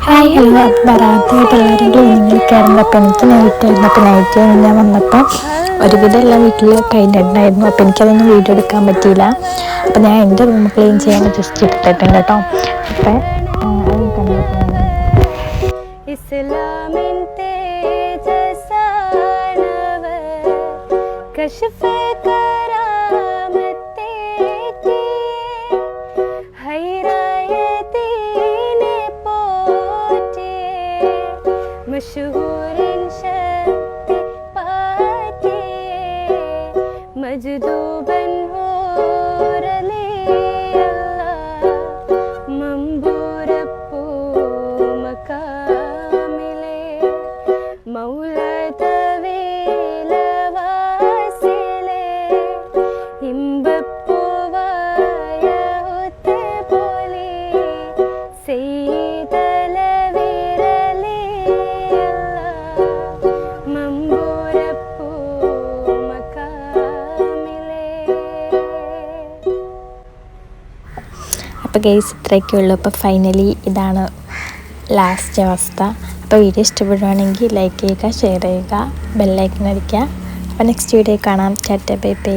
Hi hello വരാത്തതായിട്ട് എല്ലാവരും ക്ലീനിങ്ങിലൊക്കെ ആയിരുന്നു. അപ്പോൾ എനിക്ക് നൈറ്റായിരുന്നു. അപ്പോൾ നൈറ്റ് കഴിഞ്ഞ് ഞാൻ വന്നപ്പോൾ ഒരുവിധം എല്ലാം വീട്ടിൽ കഴിഞ്ഞിട്ടുണ്ടായിരുന്നു. അപ്പോൾ എനിക്കതൊന്നും വീഡിയോ എടുക്കാൻ പറ്റിയില്ല. അപ്പോൾ ഞാൻ എൻ്റെ റൂം ക്ലീൻ ചെയ്യാൻ ജസ്റ്റ് എടുത്തിട്ടുണ്ട് കേട്ടോ. അപ്പോൾ അത് കണ്ടിട്ട് मशहूर शक्ति पाती मजदूबन हो रले अल्लाह मंबूरप्पू मकामिले मौला तवील वासिले हिंबप्पू वायहुत बोली सैदल അപ്പോൾ ഗൈസ് ഇത്രയൊക്കെ ഉള്ളൂ. അപ്പോൾ ഫൈനലി ഇതാണ് ലാസ്റ്റ് അവസ്ഥ. അപ്പോൾ വീഡിയോ ഇഷ്ടപ്പെടുവാണെങ്കിൽ ലൈക്ക് ചെയ്യുക, ഷെയർ ചെയ്യുക, ബെല്ലൈക്കൺ അടിക്കുക. അപ്പോൾ നെക്സ്റ്റ് വീഡിയോ കാണാം. Tata bye bye.